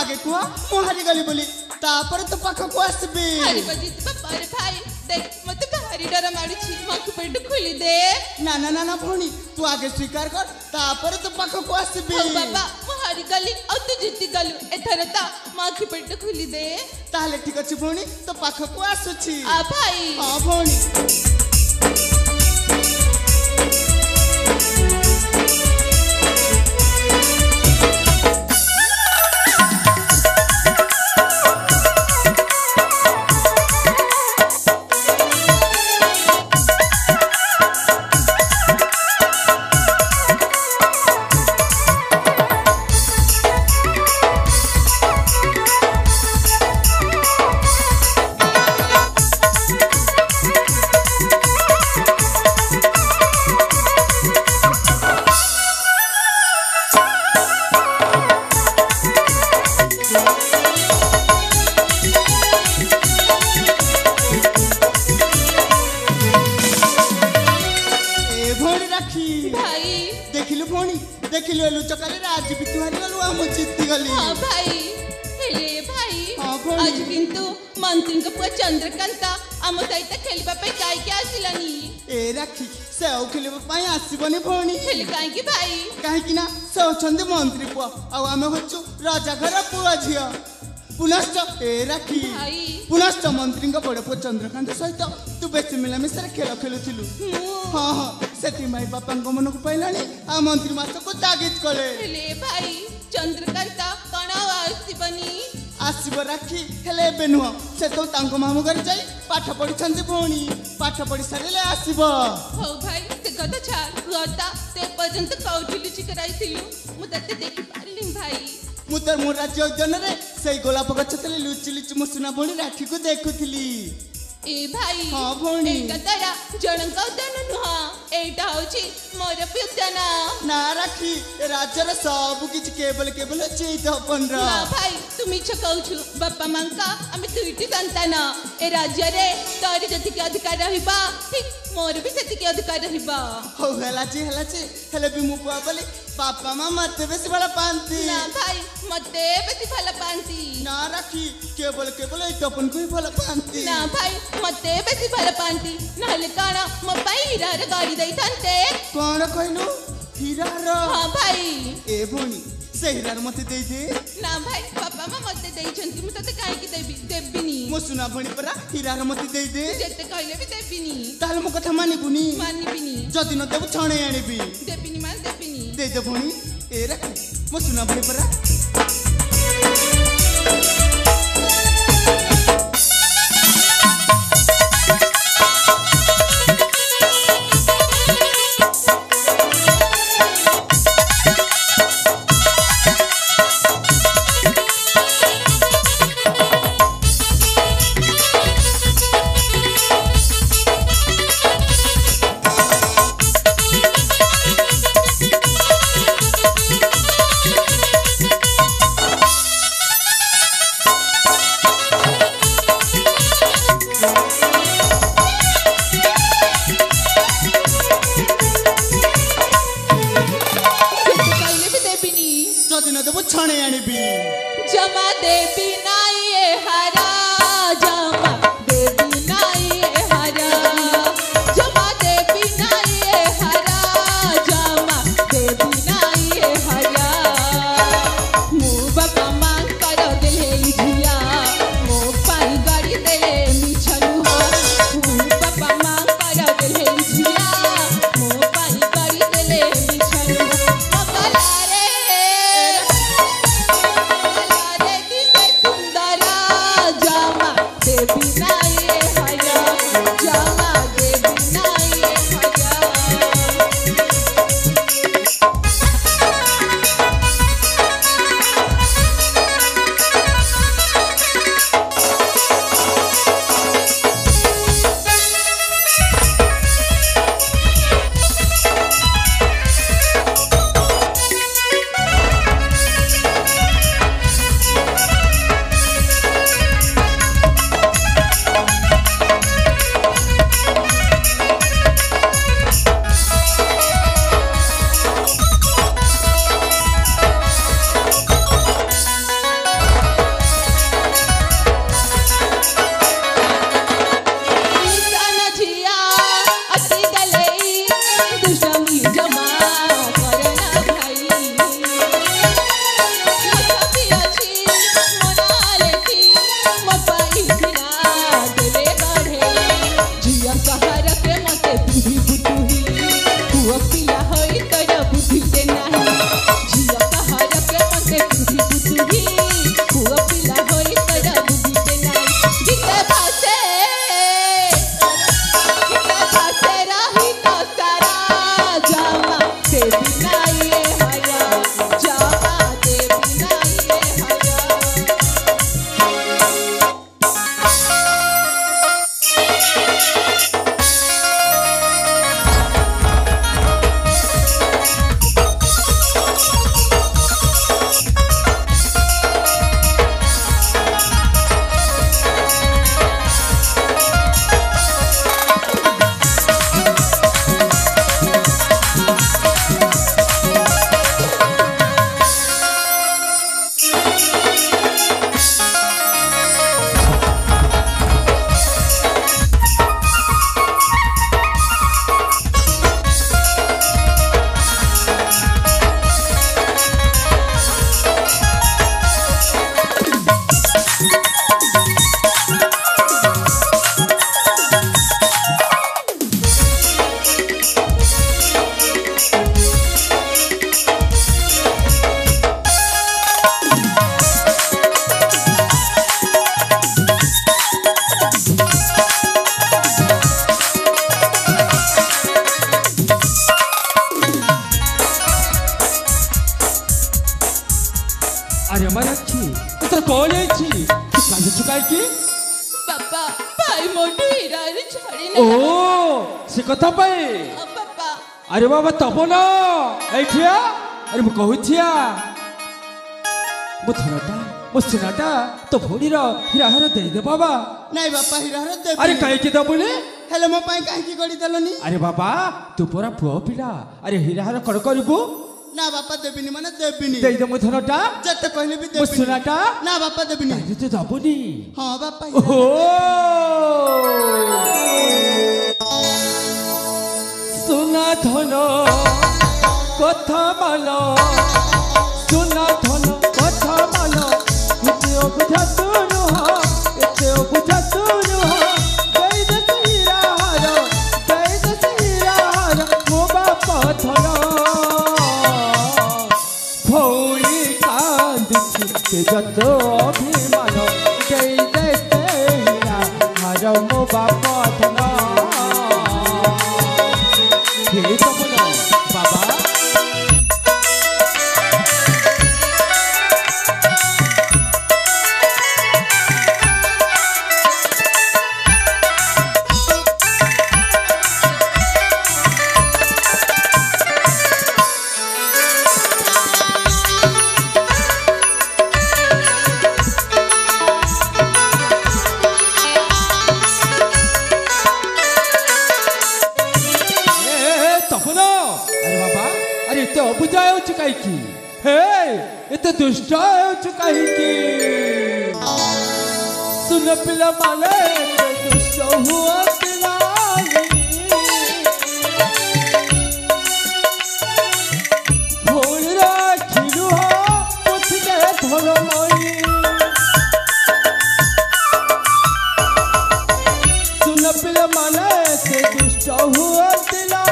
आगे कुआ मु हारी गली बोली तापर तो पाख को आसबी हारी बजित बापारे भाई देख मते भारी डर मारुछि मक पेट खोली दे ना ना ना ना भौणी तू आगे स्वीकार कर तापर तो पाख को आसबी ओ बाबा मु हारी गली और तू जीती गलु एथर ता मक पेट खोली दे ताले ठीक अछि भौणी तो पाख को आसुछि आ भाई हां भौणी देखिलु भौणी देखिलु एलु चकाले आज भी तू हारी गलु हम जीती गली हां भाई हेले भाई आज किंतु मंत्री को पुआ चंद्रकांता हम सहित खेलबा पे काई के आसिलानी ए राखी से औ खेलबा पई आसीबनी भौणी खेल काई की भाई काहे कि ना से छंदे मंत्री पुआ आ हम होचु राजा घर पुआ झिया पुनश्च ए राखी पुनश्च मंत्री को बड़ पुआ चंद्रकांत सहित तू बेसी मिलामिशा खेल खेलुथिलु हां हां सेठी माई बापा को मन को पाइलानी आ मंत्री मास को तागिद कले हेले भाई चंद्रकांता कणा आसीबनी आसीब राखी हेले बेनु से तो तांको मामू घर जाई पाठ पढी छंदे भौणी पाठ पढी सारेले आसीब हो भाई से कथा छाड़ गता ते पर्यंत कौठिलु चिकराइथिलु मु तते देखि पारलिन भाई मु तर मोर राज्य उद्यान रे सेई गोलाप गछ तले लुचि लुचि मु सुना भौणी राखी को देखुथिली ए भाई हां भौणी कतरा जनक उद्यान नुहा एटा होची मोर उद्यान ना राखी राज्य रे सब किछ केवल चेत अपन रा ना भाई तुमी छकौछु बापा मांका आमे दुईटी संतान ए राज्य रे तोरी जति के अधिकार रहिबा ठीक मोर भी सेति के अधिकार रहिबा हो हला छी हेले भी मु पुआ बोली बापा मां मते बेसी भला पांती ना भाई मते बेसी भला पांती ना राखी केवल ए तपन को भला पांती ना भाई मते बेसी भला पांती नहले काना म पाई हीरा रे गाड़ी देई थांते कोन कहनु हीरा रो हां भाई ए भौणी से हीरा मते देई दे ना भाई पापा मां मते देई छंती मु तते काहे की देबिनी मो सुना भणी परा हीरा मते देई दे जेते कहले भी देबिनी ताल मो कथा मानिबुनी मानिबिनी जदी न देबु छणे आनिबी देबिनी मान देबिनी दे दे भौणी ए राखी मो सुना भणी परा छणे आनिबी जमा देबी नाई ए हरा जमा देबी नाई ए हरा जमा देबी नाई ए हरा जमा देबी नाई ए हरा मु बापा मां कर देले झिया मो पाई गाड़ी देले मिछलु हो मु बापा मां कर देले झिया मो पाई गाड़ी देले मिछलु मगला रे सुंदरा जा ହେଇଛି ତୁ କାନ୍ଦୁଛୁ କାହିଁକି? ବାପା ଭାଇ ମୋଠୁ ହୀରାରେ ଛାଡ଼ି ଓ ନେଲା ସେ କଥା ପାଇଁ ବାପା। ଆରେ ବାବା ତପନ ଏଇଠିଆ ଆରେ ମୁଁ କହୁଛିଆ ମୋ ଧନଟା ମୋ ସୁନାଟା ତୋ ଭଉଣୀର ହୀରାହାର ଦେଇଦେ ବାବା। ନାଇଁ ବାପା ହୀରାହାର ଦେବି। ଆରେ କାହିଁକି ଦବୁନି? ହେଲେ ମୋ ପାଇଁ କାହିଁକି ଗଢ଼ି ଦେଲନି? ଆରେ ବାବା ତୁ ପରା ପୁଅ ପିଲା ଆରେ ହୀରାହାର କଣ କରିବୁ? ନା ବାପା ଦେବିନି ମାନେ ଦେବିନି। ଦେଇଦେ ମୋ ଧନଟା ଯେତେ କହିଲେ ବି ମୋ ଦେବିନି। ସୁନାଟା। ନା ବାପା ଦେବିନି। କାହିଁକି ତୁ ଦବୁନି? ହଁ ବାପା ଓହୋ ସୁନା ଧନ କଥା ମାନ ସୁନା ଧନ କଥା ମାନ ଏତେ ଅବୁଝା ତୁ ନୁହ ଏତେ ଅବୁଝା ତୁ ନୁହ ଦେଇଦେ ସେ ହୀରାହାର ଦେଇଦେ ସେ ହୀରାହାର ମୋ ବାପ ଧନ ଭଉଣୀ କାନ୍ଦୁଛି ସେ ଯତ ଅଭିମାନ ଦେଇଦେ ସେ ହୀରାହାର ମୋ ବାପ ଧନ। हे तपन बाबा ଅବୁଝା ହେଉଛି କାହିଁକି? ହେ ଏତେ ଦୁଷ୍ଟ ହେଉଛି କାହିଁକି? ସୁନ ପିଲାମାନେ ଏତେ ଦୁଷ୍ଟ ହୁଅନ୍ତି ନାହିଁ ଭଉଣୀର ଆଖି ଲୁହ ପୋଛିଦେ ଧନମୟୀ ସୁନ ପିଲାମାନେ ଏତେ ଦୁଷ୍ଟ ହୁଅନ୍ତି ନାହିଁ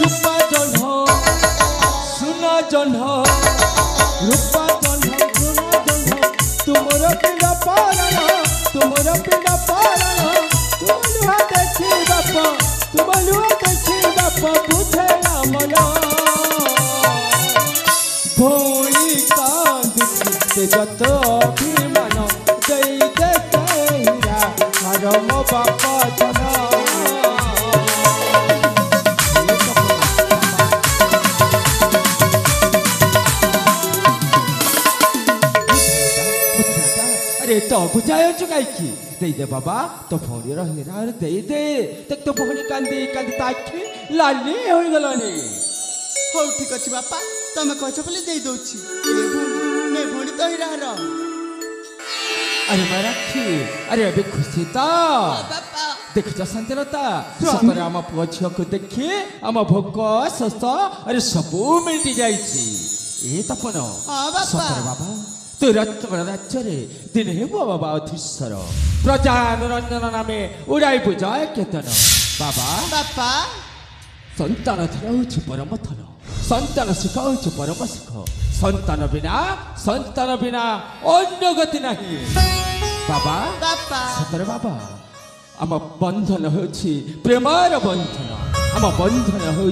रूपा जन्ह सुना जन्ह रूपा जन्ह सुना जन्ह तुमर पिंड पारण तुमर पिंड पारण तुम लुहा देखी बाप बुझे मन भौणी कांदुची जत अभिमान दे दे हर मो बाप जन तो बुझाई काईकी दे दे बाबा तो भौणी हीरा दे दे देख तो भौणी कांदी कांदी ताखी लाली हो गलानी। हो ठीक अछि बापा तमे कहछ बोली दे दोछि ने भौणी तो हीरार। अरे माराखी अरे अबे खुशी ता बापा देख जा शांतिलता सतरे आम पुआ झियो को देखी आम भोक सस्त अरे सबू मिलती जाइछि ए तपन। हां बापा सतरे बाबा तो राज्य दिन हेब बाबा अधीश्वर प्रजानुरंजन नामे उड़ाई बुझाए केतन बाबा बापा संतान धन हूँ परम धन संतान सुख हूँ परम सुख संतान बिना अन्य गति नहीं बाबा बापा सतरे बाबा आम बंधन हूँ प्रेमर बंधन आम बंधन हूँ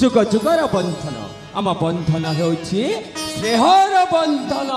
जुग जुगर बंधन आम बंधन हूँ स्नेहर बंधन।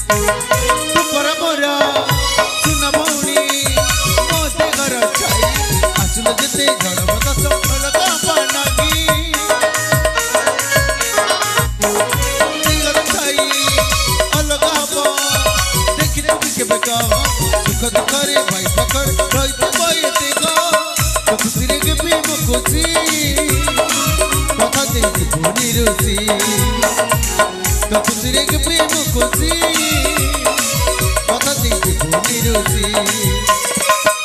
तू पर मोरा सुन भौणी मोते घर छाई आसुल जते झड़ बदस अलगा पानागी घर छाई अलगा पा देखिने के बेका सुख दुखरे भाई पकड़ रही तो भाई तेगा तो खुशी रे के प्रेम खुशी कथा देती भौणी रुसी तो खुशी रे के प्रेम खुशी कथा देती भौणी रुसी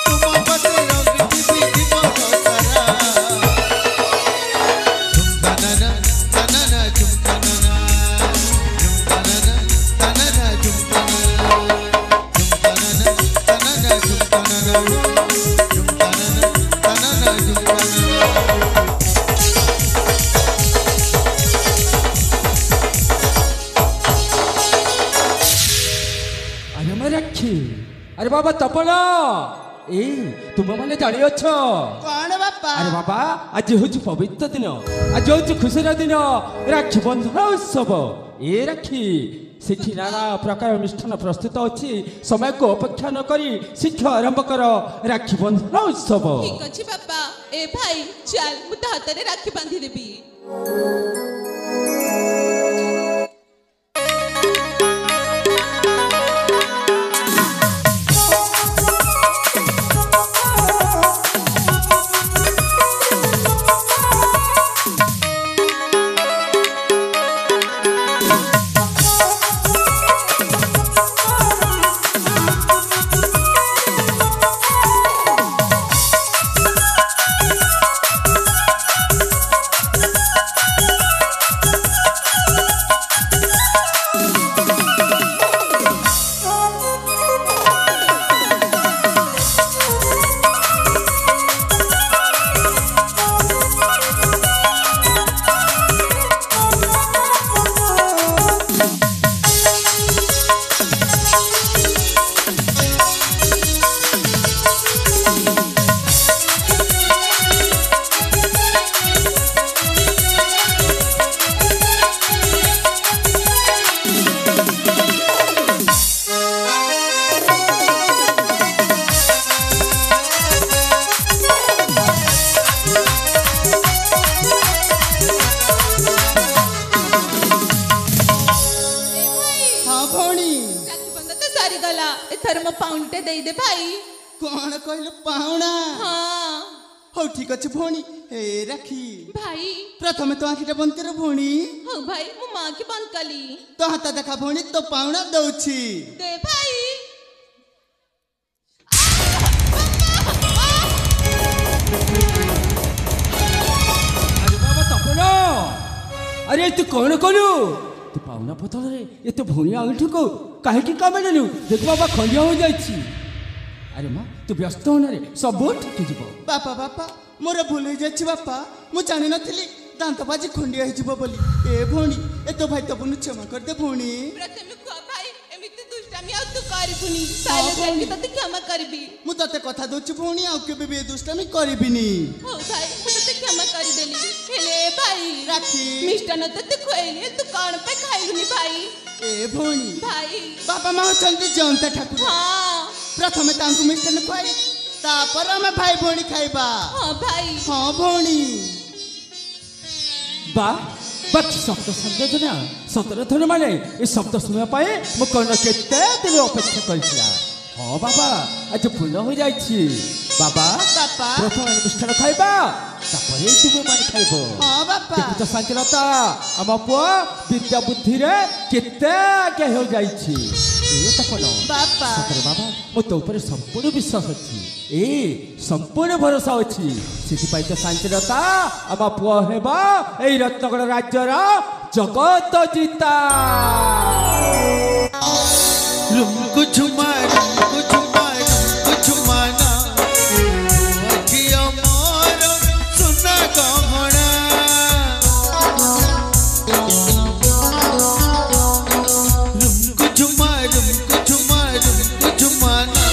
तुम पते रंग दीदी दीपक सारा झुमकाना तनना झुमकाना झुमकाना तनना झुमकाना झुमकाना तनना झुमकाना झुमकाना तनना झुमकाना अरे मैं रखी अरे बाबा तपना ए तुम मैंने जानी अच्छ कौन बापा अरे बाबा आज हूँ पवित्र दिन आज हूँ खुशीर दिन राखी बंधन उत्सव ए राखी सेठी नाना प्रकार अनुष्ठान प्रस्तुत अच्छी समय को अपेक्षा न करी शीघ्र आरंभ कर राखी बंधन उत्सव ठीक अच्छे बापा ए भाई चल मुझे हाथ में राखी बांधी देबी दे भाई कौन कहल पाहुणा हाँ हो ठीक अच्छे भौणी हे राखी भाई प्रथमे तो आखिटा बंद कर भौणी हाँ भाई मो माँ के बंद कली तो हाथ देखा भौणी तो पाहुणा दौछि दे भाई अरे बाबा तपना अरे तू कौन कलु तू पाहुना पतल रे ये तो भौणी आंगठी को कहीं काम नेलु देख बाबा खंडिया हो जाइछि अरे माँ तू व्यस्त होना रे सब ठीक जीव बापा बापा मोर भूल हो जाइछि बापा मु जानि नथिली दांत बाजी खंडिया हो जीव बोली ए भौणी ए तो भाई तबनु क्षमा कर दे भौणी प्रथमे को भाई एमिति दुष्टामी आ तू करबुनी साले जाके तते क्षमा करबी मु तते कथा दोछि भौणी आ केबे बे दुष्टामी करबिनी हो भाई मु तते क्षमा कर देली हेले भाई राखी मिष्टान तते खोइली तू कौन पे खाइलुनी भाई ए भौणी भाई बापा माँ चंदी जंता ठाकुर हाँ प्रथमे तांकु मिष्टान खुआई तापर हम भाई भौणी खाइबा हाँ भाई हाँ भौणी बा बच शब्द संदेश ना सतर थर माने ये शब्द सुनवा पाए मो कर्ण केते दिन अपेक्षा करथिला हाँ बाबा आज पूर्ण हो जाइछि बाबा बापा प्रथम अनुष्ठान खाइबा तापरे तुम माने खाइबो हाँ बापा देखुच शांतिलता आम पुआ विद्या बुद्धि रे केते आगे हो जाइछि ए तपन बापा सतर बाबा मो तो ऊपर संपूर्ण विश्वास अछि ए संपूर्ण भरोसा अछि सिथि तो शांतिलता आम पुआ हेबा ए रत्नगढ़ राज्यर जगत जीता रुम कुछ माना अखिया मोर सुना गहना रुम कुछ माना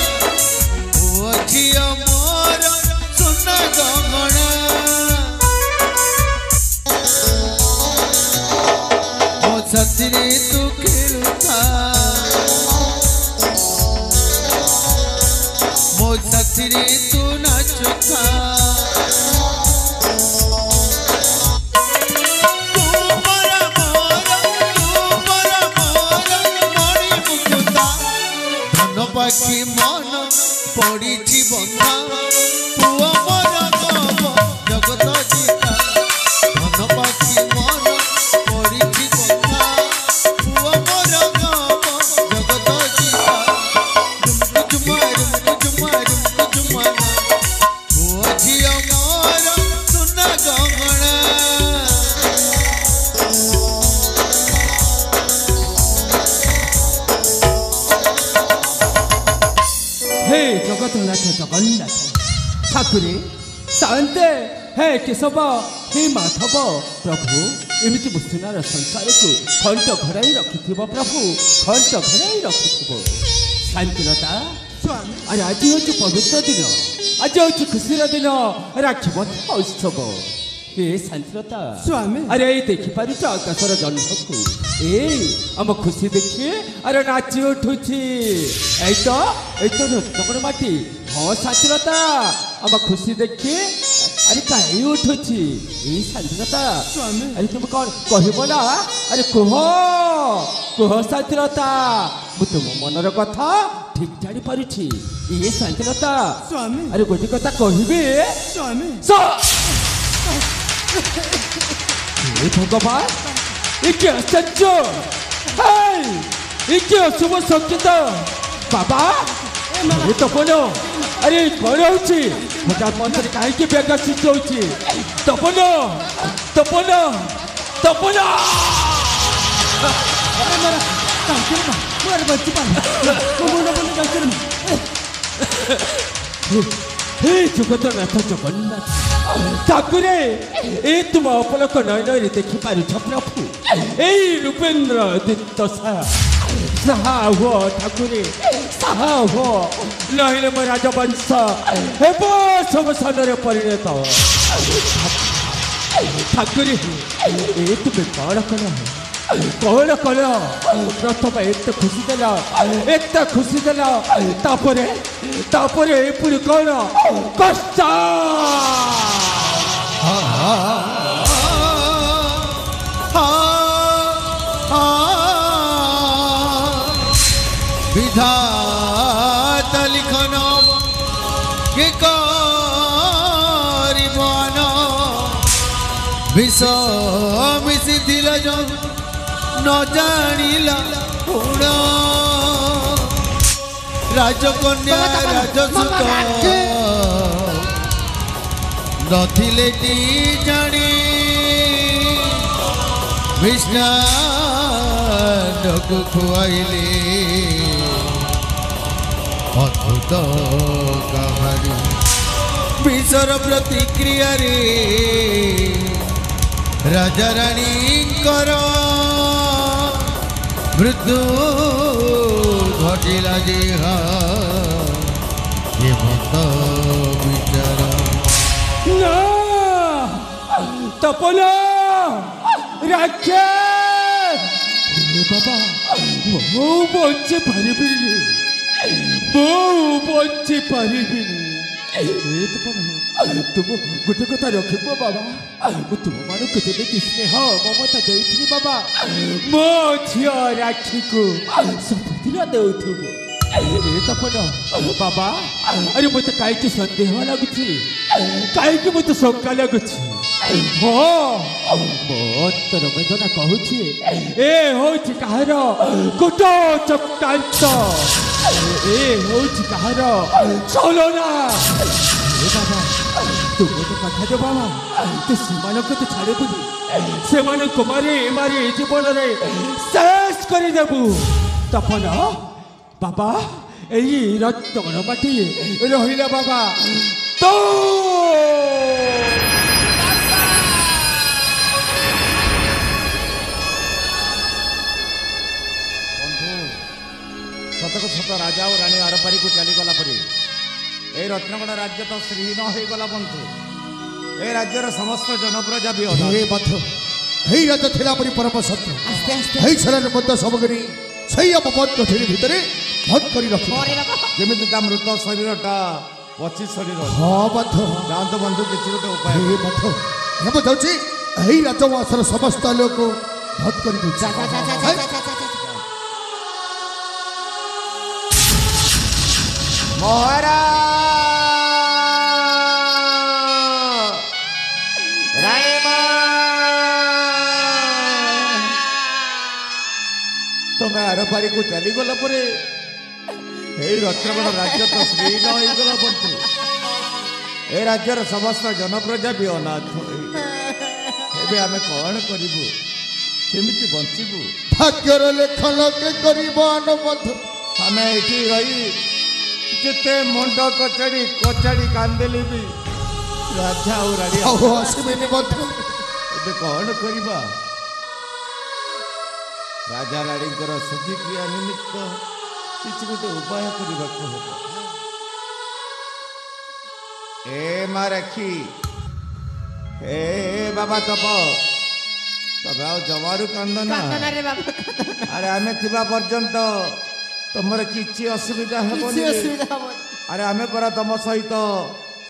अखिया मोर सुना गहना मो साथी तू खेलुता रे तू नाचुता পাখি মন পড়িছি বন্ধা পুয়া মর গব জগত জিতা ধন পাখি মন পড়িছি বন্ধা পুয়া মর গব জগত জিতা জুমার পুয়া ঝিও মর সুনা গহনা हे जगन्नाथ जगन्नाथ ठाकुरे शांते हे केशव हे माधव प्रभु एमती मुस्लिनार संसार को खंड घराई रखि प्रभु खंड घराई रखि शांतिलता अरे आज हूँ पवित्र दिन आज हूँ खुशी दिन राखी बंधन उत्सव हे शांतिलता स्वामी अरे देखी पारुच आकाशर जन्म को आम खुशी देखिए अरे नाची उठुची रत्नगढ़ माटी हाँ शांतिलता आम खुशी देखिए अरे कहीं उठुची शांतिलता अरे तुम कौन कह ना अरे कुह कुह शांतिलता मुझे तुम मनर कथा ठीक जानी पारुची ये शांतिलता अरे गोटे कथा कहबी भगवान इके आश्चर्य इके अशुभ संकेत बाबा ये तो बोलो अरे कौन होची हठात मन कहीं बेग सृष्टि होची तपनो तपनो तपनो हे जगन्नाथ जगन्नाथ ठाकुरे ए तुम अपलक नयन देखी पारुछ प्रभु ए रूपेन्द्र दित्त साहा हो ठाकुरे साहा हो नहिले मो राजवंश हेब शमशान परिणत ठाकुरे ए तुम कौन कल प्रथम एत खुशी देला एत खुशी देला तापरे पुरी कौन कष्ट विधाता लिखन के करिबन विष मिशिथिल जो न जानिला गुण राजकन्या राजसुत नथिले ती जानी विष्णाको खुआइले अद्भुत कहानी विषर प्रतिक्रिया रे राजा रानी मृत्यु घटिला जे ये मत विचार तपना राखे बाबा मो बचे पारिबिनी तुम गोटे कथा रखब बाबा तुम मान स्नेह ममता देती बाबा मो झी राखी को सबुदिन देउथुब तपन बाबा अरे मत कहीं सन्देह लगुच कहीं मत शंका लगुच हाँ अंतर वेदना कहूँ ए हूँ कहार गोट चक्रांत ए हूँ कहार चलना बाबा तुम तो कथा दे बाबा तू से छाड़बुनि से मारे जीवन में शेष करदेबू तपन बाबा यही रत्नगढ़ माटी रहिला बाबा तो सतक सत राजा और राणी आरपारी को चलीगला परी ए रत्नगढ़ राज्य तो श्रीहीन हो गला बंधु ए राज्यर समस्त जनप्रजा भी हे बंधु हे राज्य थिला परी परम सत्य हे छलन मत सबगरी सही अपपद कठिन भितरे भद करी रख जेमिति ता मृत शरीरटा 25 ଶରୀର ହଁ ବନ୍ଧୁ ଯାଆନ୍ତୁ ବନ୍ଧୁ କିଛି ଗୋଟେ ଉପାୟ ହେ ବନ୍ଧୁ ହେବ ଯାଉଛି ଏହି ରାଜବଂଶର ସମସ୍ତ ଲୋକ ଭତ କରି ଦଉଛି ତମେ ଆରପାରିକୁ ଚାଲିଗଲା ପରେ এই রত্নগণ রাজ্য তো শ্রীহীন হয়ে গেল বন্ধু এই রাজ্যর সমস্ত জনপ্রজা বি অনাথ এবে আমি কଣ করিবু কেমিতি বঞ্চিবু ভাগ্যর লেখন কে করিব বন্ধু আমি এটি রহি যেতে মুন্ড কচাড়ি কচাড়ি কান্দেলি বি রাজা ও রাড়িয়া আসিবেনি বন্ধু এবে কଣ করিবা রাজা রাড়ীଙ୍କର ଶୁଦ୍ଧିକ୍ରିୟା ନିମିତ୍ତ କିଛି ଗୋଟେ ଉପାୟ କରିବାକୁ ହେବ ଏ ମା ରାକ୍ଷୀ ଏ ବାବା ତପ ତବେ ଆଉ ଜମାରୁ କାନ୍ଦ ନା ଆରେ ଆମେ ଥିବା ପର୍ଯ୍ୟନ୍ତ ତମର କିଛି ଅସୁବିଧା ହେବନି ଆରେ ଆମେ ପରା ତମ ସହିତ